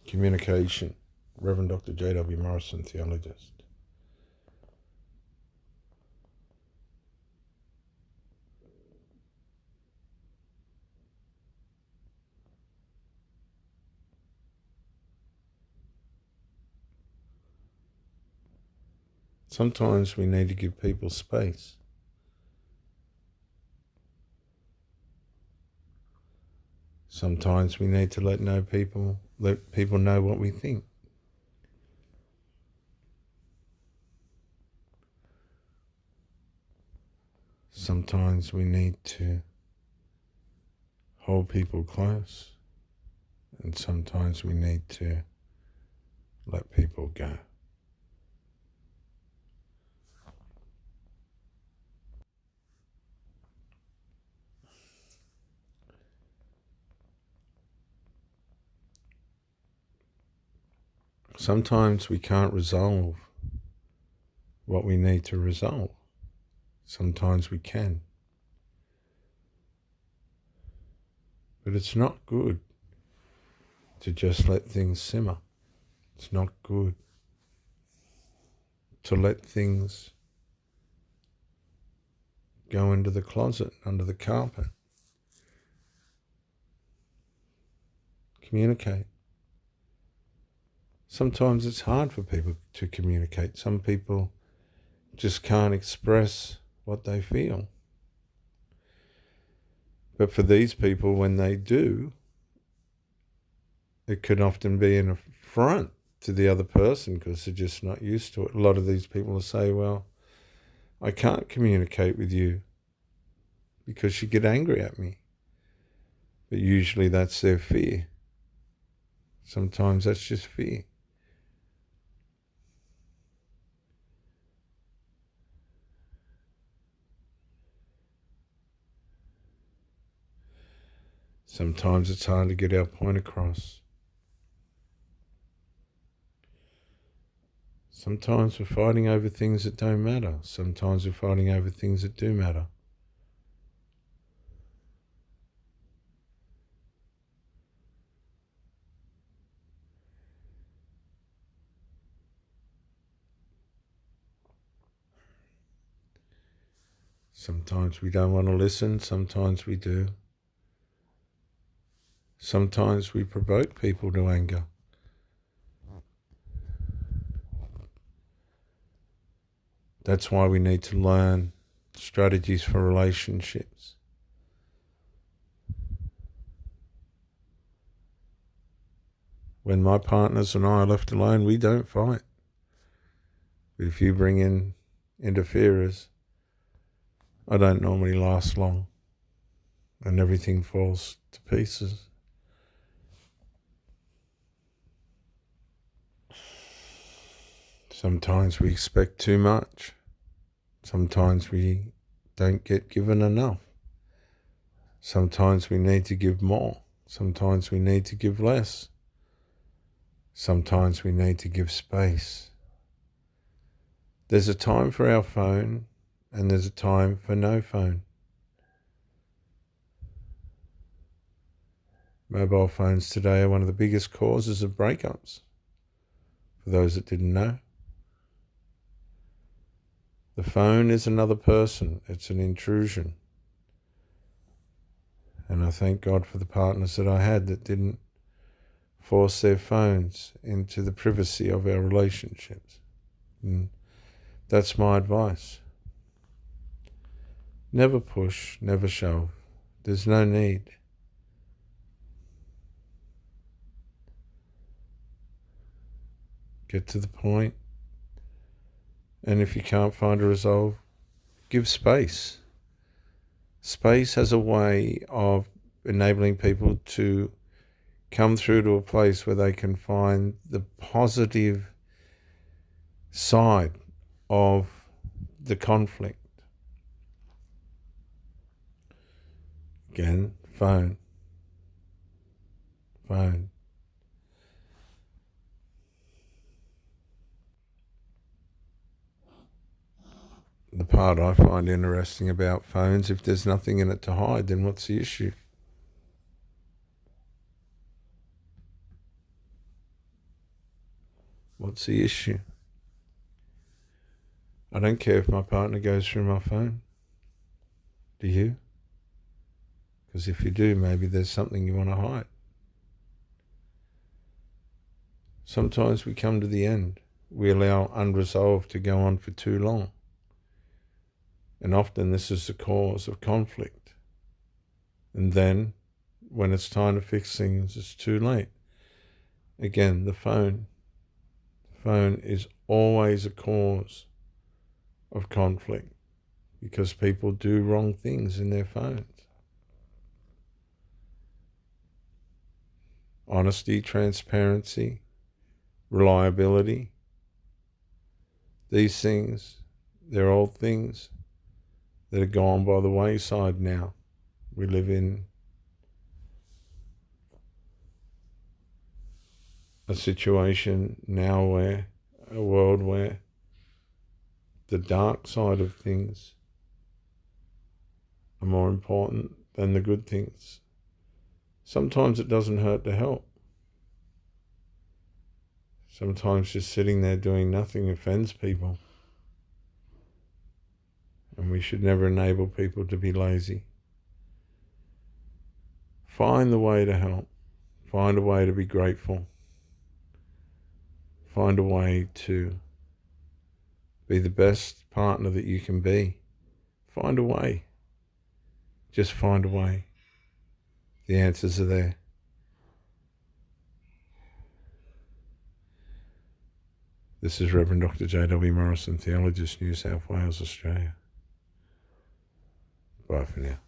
Communication, Reverend Dr. J.W. Morrison, theologist. Sometimes we need to give people space. Sometimes we need to let people know what we think. Sometimes we need to hold people close, and sometimes we need to let people go. Sometimes we can't resolve what we need to resolve. Sometimes we can. But it's not good to just let things simmer. It's not good to let things go into the closet, under the carpet. Communicate. Sometimes it's hard for people to communicate. Some people just can't express what they feel. But for these people, when they do, it can often be an affront to the other person because they're just not used to it. A lot of these people will say, well, I can't communicate with you because you get angry at me. But usually that's their fear. Sometimes that's just fear. Sometimes it's hard to get our point across. Sometimes we're fighting over things that don't matter. Sometimes we're fighting over things that do matter. Sometimes we don't want to listen. Sometimes we do. Sometimes we provoke people to anger. That's why we need to learn strategies for relationships. When my partners and I are left alone, we don't fight. But if you bring in interferers, I don't normally last long, and everything falls to pieces. Sometimes we expect too much. Sometimes we don't get given enough. Sometimes we need to give more. Sometimes we need to give less. Sometimes we need to give space. There's a time for our phone, and there's a time for no phone. Mobile phones today are one of the biggest causes of breakups, for those that didn't know. The phone is another person. It's an intrusion. And I thank God for the partners that I had that didn't force their phones into the privacy of our relationships. And that's my advice. Never push, never shove. There's no need. Get to the point. And if you can't find a resolve, give space. Space has a way of enabling people to come through to a place where they can find the positive side of the conflict. Again, phone. The part I find interesting about phones, if there's nothing in it to hide, then what's the issue? What's the issue? I don't care if my partner goes through my phone. Do you? Because if you do, maybe there's something you want to hide. Sometimes we come to the end. We allow unresolved to go on for too long. And often this is the cause of conflict. And then, when it's time to fix things, it's too late. Again, the phone is always a cause of conflict because people do wrong things in their phones. Honesty, transparency, reliability, these things, they're all things that are gone by the wayside now. We live in a situation now a world where the dark side of things are more important than the good things. Sometimes it doesn't hurt to help. Sometimes just sitting there doing nothing offends people. And we should never enable people to be lazy. Find the way to help. Find a way to be grateful. Find a way to be the best partner that you can be. Find a way. Just find a way. The answers are there. This is Reverend Dr. J.W. Morrison, Theologist, New South Wales, Australia. Bye for now.